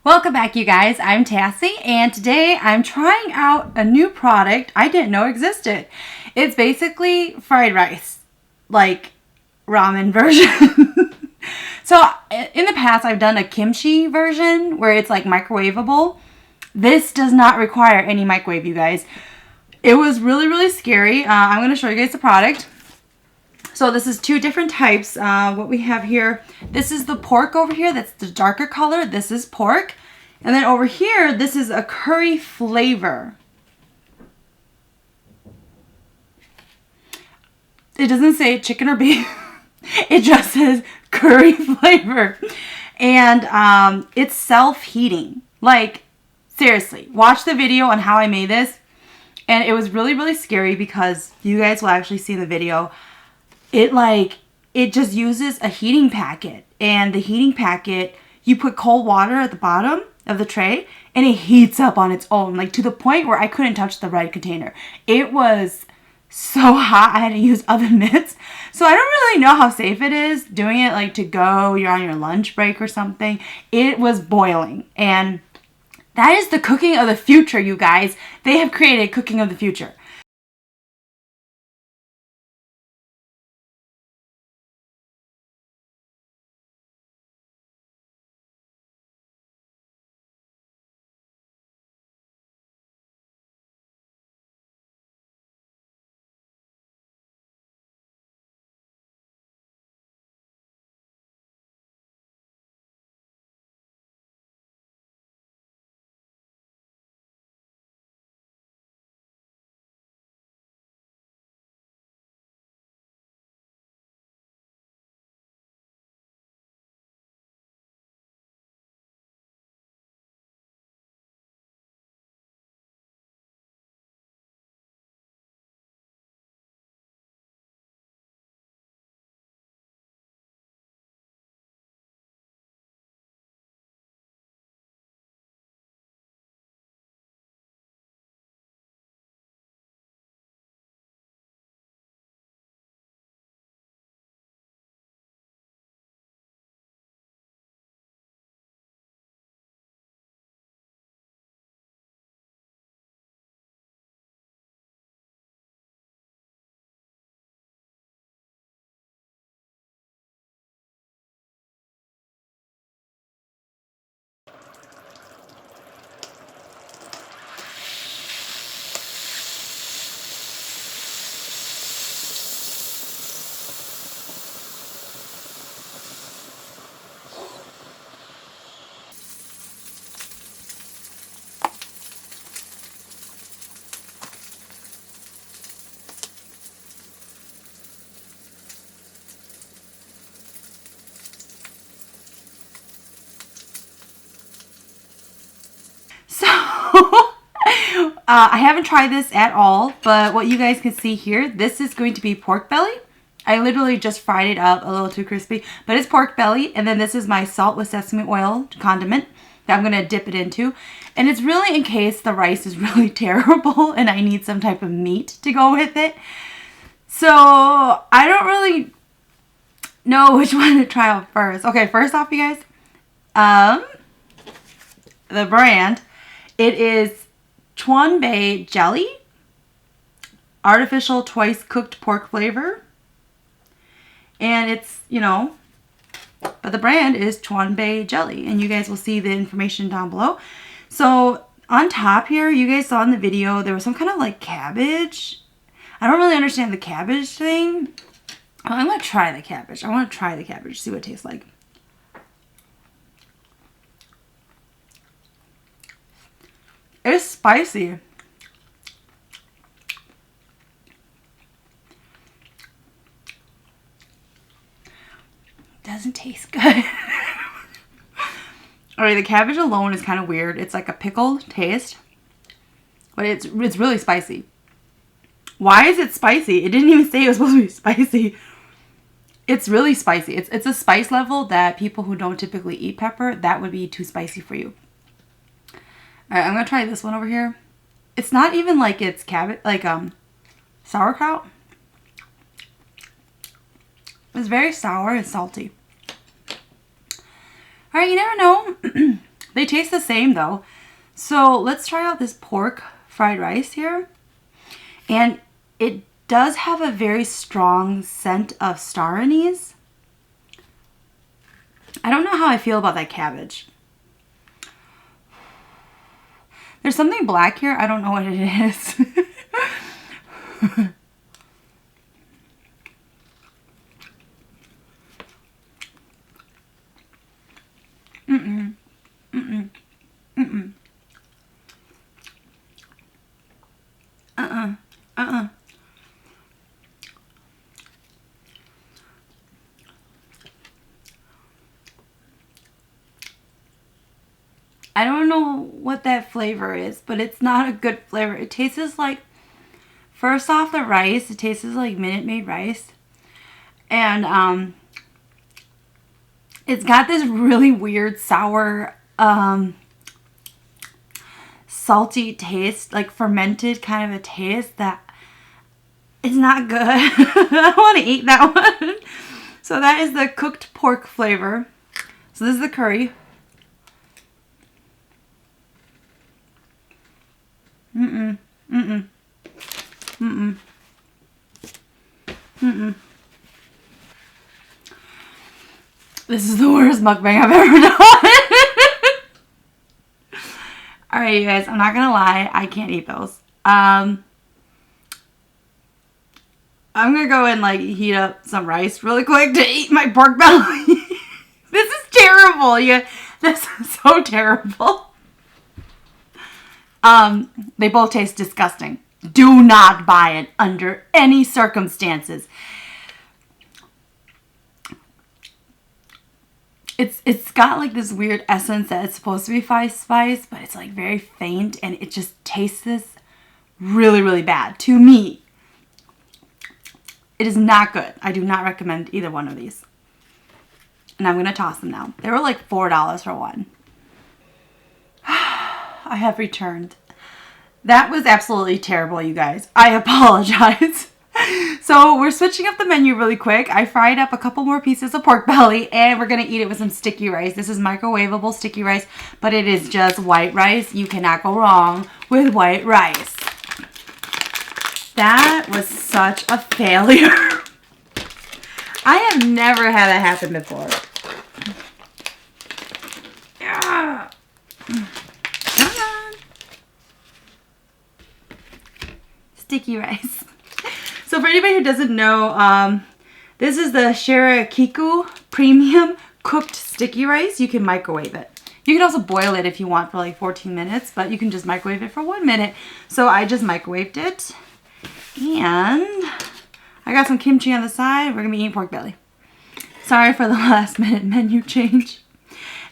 Welcome back, you guys. I'm Tassie, and today I'm trying out a new product I didn't know existed. It's basically fried rice, like ramen version. So in the past, I've done a kimchi version where it's like microwavable. This does not require any microwave, you guys. It was really scary. I'm going to show you guys the product. So this is two different types. What we have here, this is the pork over here. That's the darker color. This is pork. And then over here, this is a curry flavor. It doesn't say chicken or beef. It just says curry flavor. And it's self-heating. Like, seriously, watch the video on how I made this. And it was really scary because you guys will actually see in the video. It just uses a heating packet, and the heating packet, you put cold water at the bottom of the tray and it heats up on its own, like to the point where I couldn't touch the red container. It was so hot I had to use oven mitts. So I don't really know how safe it is doing it like to go, you're on your lunch break or something. It was boiling, and that is the cooking of the future, you guys. They have created cooking of the future. So, I haven't tried this at all, but what you guys can see here, this is going to be pork belly. I literally just fried it up a little too crispy, but it's pork belly. And then this is my salt with sesame oil condiment that I'm going to dip it into. And it's really in case the rice is really terrible and I need some type of meat to go with it. So, I don't really know which one to try out first. Okay, first off, you guys, the brand, it is Chuanbei jelly, artificial twice cooked pork flavor, and it's, but the brand is Chuanbei jelly, and you guys will see the information down below. So on top here, you guys saw in the video, there was some kind of like cabbage. I don't really understand the cabbage thing. I'm going to try the cabbage. I want to try the cabbage, see what it tastes like. It's spicy. Doesn't taste good. Alright, the cabbage alone is kind of weird. It's like a pickled taste, but it's really spicy. Why is it spicy? It didn't even say it was supposed to be spicy. It's really spicy. It's a spice level that people who don't typically eat pepper, that would be too spicy for you. Alright, I'm going to try this one over here. It's not even like it's cabbage, like sauerkraut. It's very sour and salty. Alright, you never know. They taste the same though. So let's try out this pork fried rice here. And it does have a very strong scent of star anise. I don't know how I feel about that cabbage. There's something black here. I don't know what it is. Mm-mm. Mm-mm. Mm-mm. Uh-uh. Uh-uh. I don't know what that flavor is, but it's not a good flavor. It tastes like, first off, the rice, it tastes like Minute Maid rice. And it's got this really weird sour, salty taste, like fermented kind of a taste that is not good. I don't want to eat that one. So that is the cooked pork flavor. So this is the curry. Mm-mm. Mm-mm. Mm-mm. Mm-mm. This is the worst mukbang I've ever done. Alright, you guys, I'm not gonna lie. I can't eat those. I'm gonna go and like heat up some rice really quick to eat my pork belly. This is terrible. Yeah, this is so terrible. They both taste disgusting. Do not buy it under any circumstances. It's got like this weird essence that it's supposed to be spice, but it's like very faint and it just tastes really, really bad to me. It is not good. I do not recommend either one of these. And I'm going to toss them now. They were like $4 for one. I have returned. That was absolutely terrible, you guys. I apologize. So we're switching up the menu really quick. I fried up a couple more pieces of pork belly and we're going to eat it with some sticky rice. This is microwavable sticky rice, but it is just white rice. You cannot go wrong with white rice. That was such a failure. I have never had that happen before. Yeah. Come on. Sticky rice. So for anybody who doesn't know, this is the Shirakiku Premium Cooked Sticky Rice. You can microwave it. You can also boil it if you want for like 14 minutes, but you can just microwave it for 1 minute. So I just microwaved it. And I got some kimchi on the side. We're going to be eating pork belly. Sorry for the last minute menu change.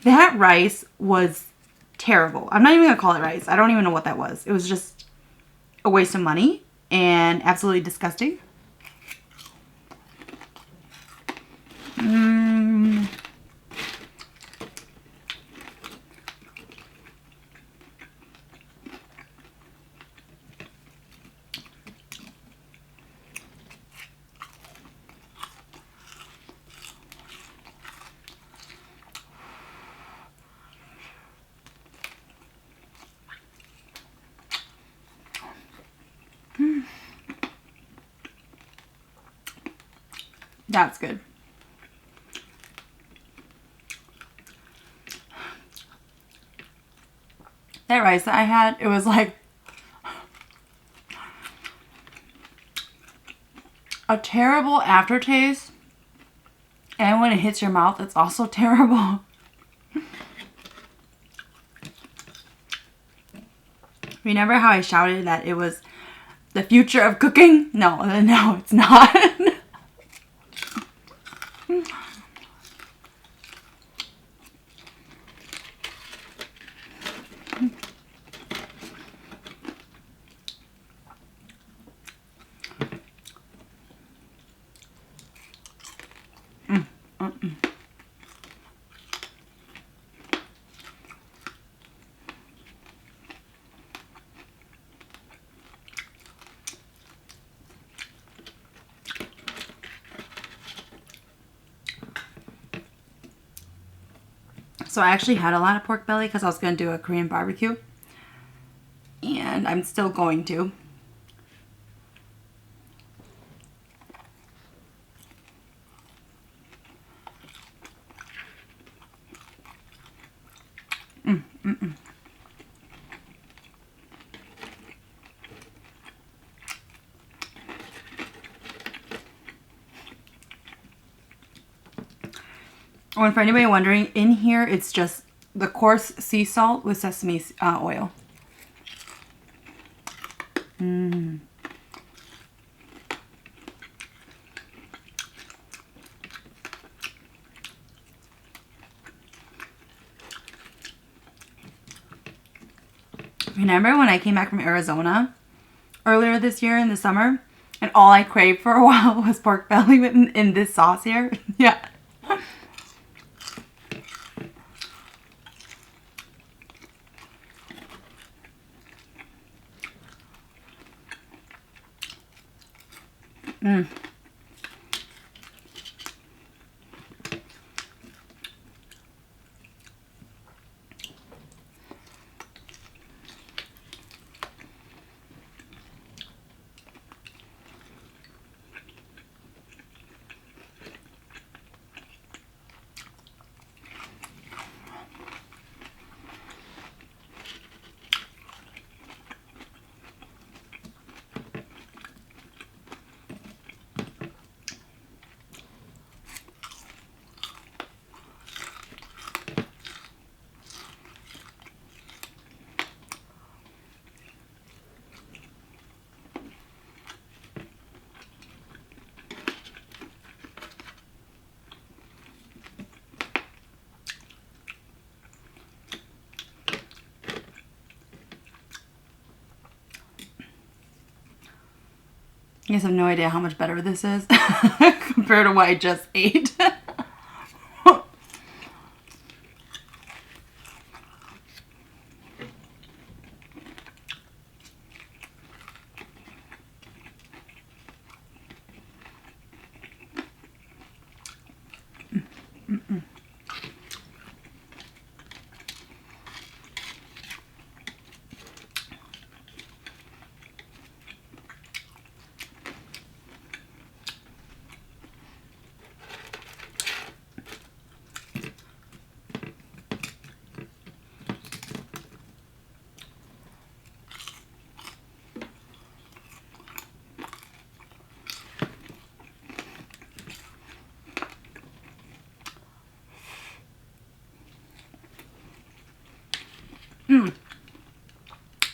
That rice was terrible. I'm not even going to call it rice. I don't even know what that was. It was just a waste of money and absolutely disgusting. That's good. That rice that I had, it was like a terrible aftertaste. And when it hits your mouth, it's also terrible. Remember how I shouted that it was the future of cooking? No, it's not. So I actually had a lot of pork belly because I was going to do a Korean barbecue. And I'm still going to. Oh, and for anybody wondering, in here it's just the coarse sea salt with sesame oil. Remember when I came back from Arizona earlier this year in the summer, and all I craved for a while was pork belly in this sauce here? Yeah. You guys have no idea how much better this is compared to what I just ate.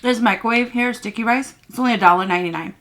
This microwave here, sticky rice, it's only $1.99.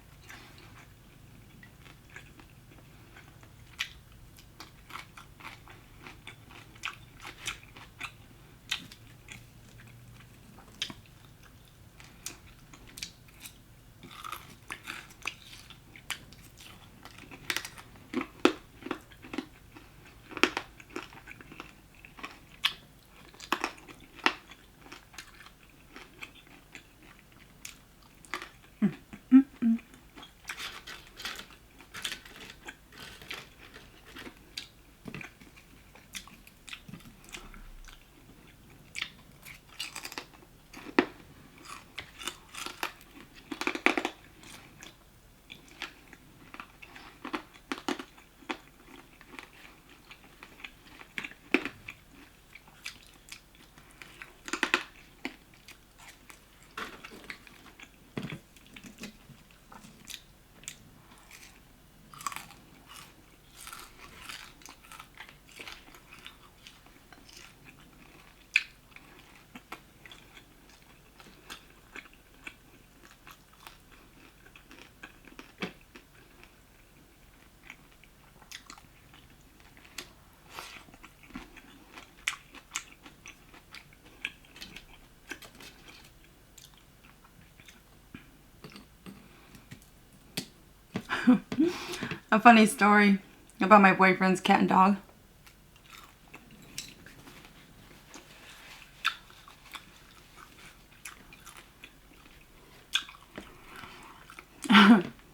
A funny story about my boyfriend's cat and dog.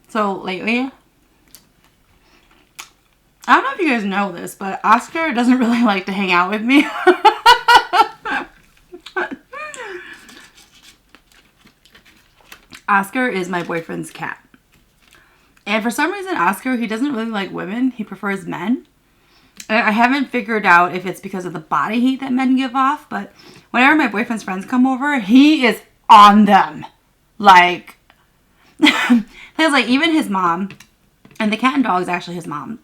So lately, I don't know if you guys know this, but Oscar doesn't really like to hang out with me. Oscar is my boyfriend's cat. And for some reason, Oscar, he doesn't really like women. He prefers men. I haven't figured out if it's because of the body heat that men give off, but whenever my boyfriend's friends come over, he is on them. Like, because like even his mom, and the cat and dog is actually his mom,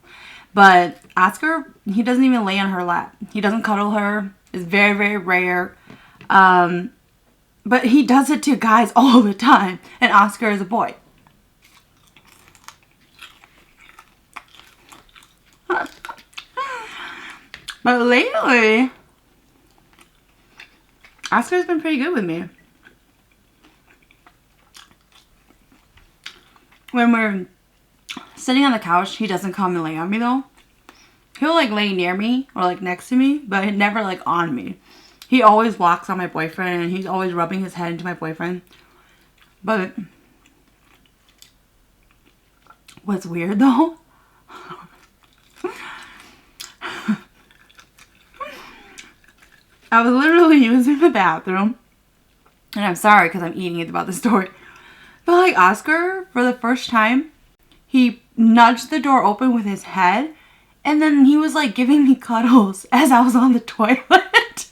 but Oscar, he doesn't even lay on her lap. He doesn't cuddle her. It's very, very rare. But he does it to guys all the time, and Oscar is a boy. But lately, Oscar's been pretty good with me. When we're sitting on the couch, he doesn't come and lay on me though. He'll like lay near me or like next to me, but never like on me. He always walks on my boyfriend and he's always rubbing his head into my boyfriend. But what's weird though, I was literally using the bathroom, and I'm sorry because I'm eating it about the story, but like Oscar, for the first time, he nudged the door open with his head, and then he was like giving me cuddles as I was on the toilet.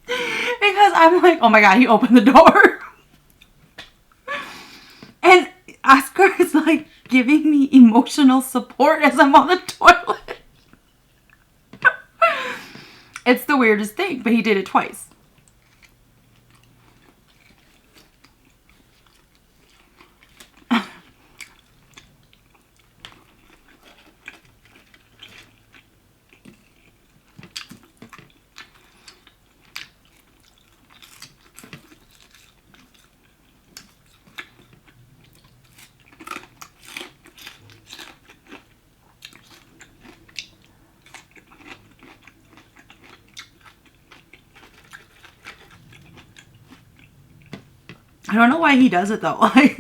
Because I'm like, oh my god, he opened the door. And Oscar is like giving me emotional support as I'm on the toilet. It's the weirdest thing, but he did it twice. I don't know why he does it though. Like,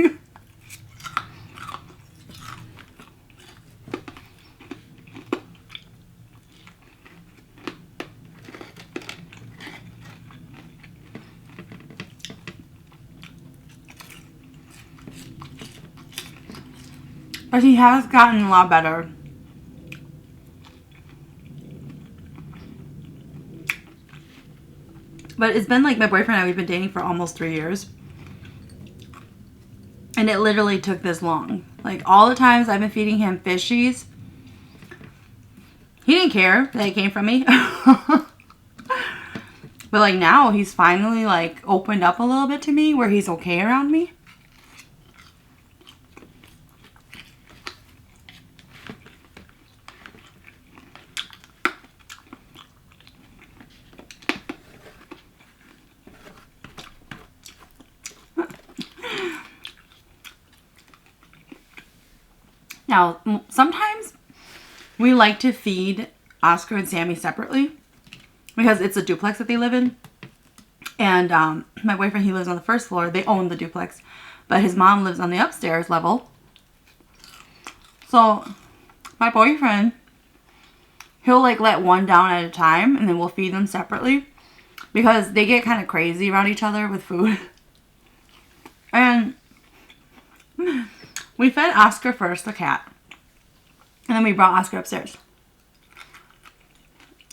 but he has gotten a lot better. But it's been like my boyfriend and I, we've been dating for almost 3 years. And it literally took this long. Like, all the times I've been feeding him fishies, he didn't care that it came from me. But, like, now he's finally, like, opened up a little bit to me where he's okay around me. Now, sometimes we like to feed Oscar and Sammy separately because it's a duplex that they live in. And my boyfriend, he lives on the first floor. They own the duplex. But his mom lives on the upstairs level. So my boyfriend, he'll like let one down at a time and then we'll feed them separately because they get kind of crazy around each other with food. And we fed Oscar first, the cat. And then we brought Oscar upstairs.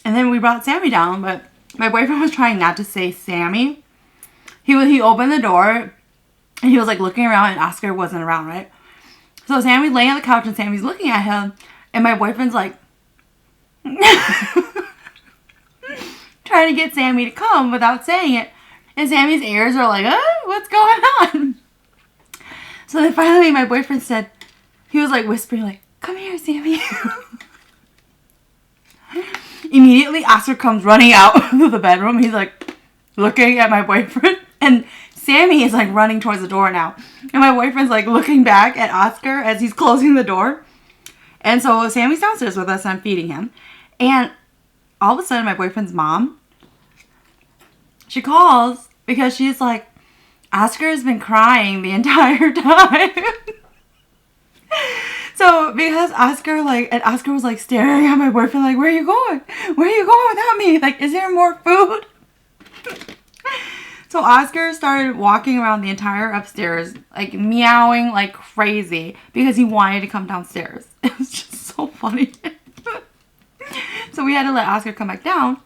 And then we brought Sammy down, but my boyfriend was trying not to say Sammy. He opened the door and he was like looking around and Oscar wasn't around, right? So Sammy's laying on the couch and Sammy's looking at him and my boyfriend's like trying to get Sammy to come without saying it. And Sammy's ears are like, what's going on? So then finally my boyfriend said, he was like whispering like, come here, Sammy. Immediately Oscar comes running out of the bedroom. He's like looking at my boyfriend. And Sammy is like running towards the door now. And my boyfriend's like looking back at Oscar as he's closing the door. And so Sammy's downstairs with us and I'm feeding him. And all of a sudden my boyfriend's mom, she calls because she's like, Oscar has been crying the entire time. So because Oscar was like staring at my boyfriend like, where are you going? Where are you going without me? Like, is there more food? So Oscar started walking around the entire upstairs, like meowing like crazy because he wanted to come downstairs. It was just so funny. So we had to let Oscar come back down.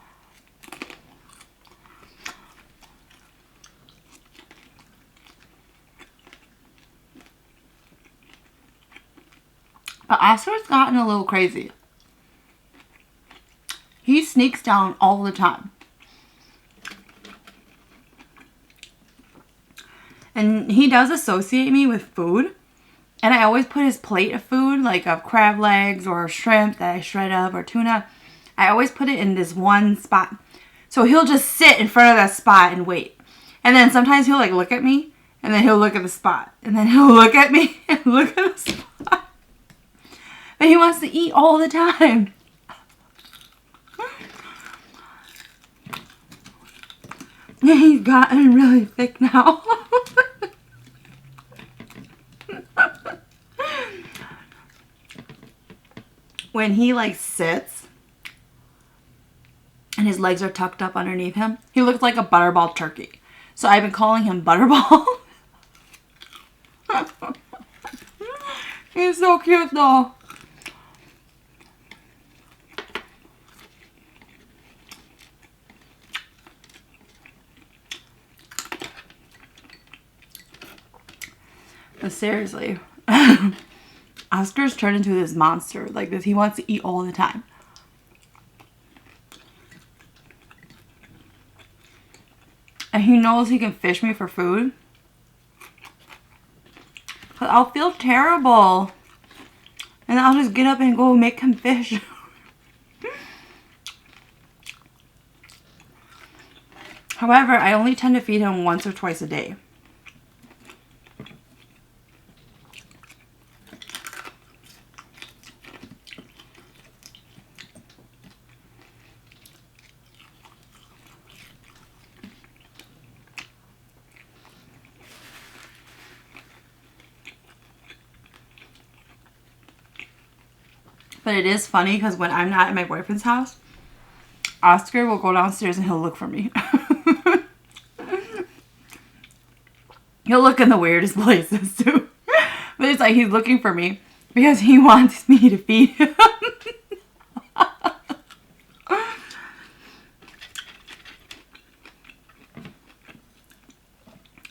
But Oscar's gotten a little crazy. He sneaks down all the time. And he does associate me with food. And I always put his plate of food, like of crab legs or shrimp that I shred up or tuna. I always put it in this one spot. So he'll just sit in front of that spot and wait. And then sometimes he'll like look at me. And then he'll look at the spot. And then he'll look at me and look at the spot. But he wants to eat all the time. Yeah, he's gotten really thick now. When he like sits and his legs are tucked up underneath him, he looks like a butterball turkey. So I've been calling him Butterball. He's so cute though. But seriously, Oscar's turned into this monster. Like this, he wants to eat all the time. And he knows he can fish me for food. But I'll feel terrible. And I'll just get up and go make him fish. However, I only tend to feed him once or twice a day. But it is funny because when I'm not at my boyfriend's house, Oscar will go downstairs and he'll look for me. He'll look in the weirdest places too. But it's like he's looking for me because he wants me to feed him.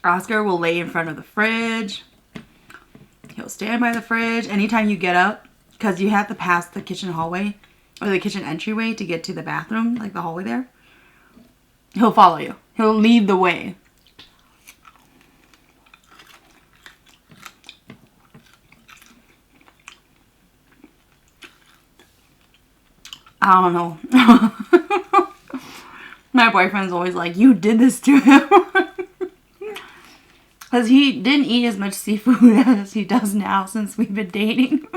Oscar will lay in front of the fridge. He'll stand by the fridge. Anytime you get up, because you have to pass the kitchen hallway or the kitchen entryway to get to the bathroom, like the hallway there. He'll follow you. He'll lead the way. I don't know. My boyfriend's always like, you did this to him. Because he didn't eat as much seafood as he does now since we've been dating.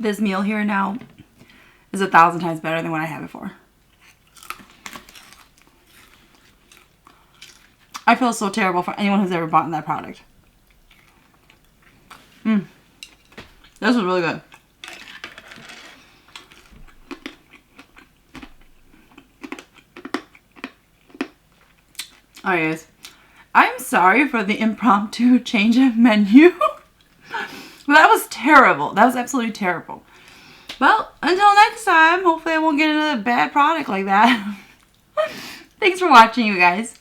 This meal here now is 1,000 times better than what I had before. I feel so terrible for anyone who's ever bought that product. This was really good. Alright guys, I'm sorry for the impromptu change of menu. That was terrible. That was absolutely terrible. Well, until next time, hopefully I won't get another bad product like that. Thanks for watching, you guys.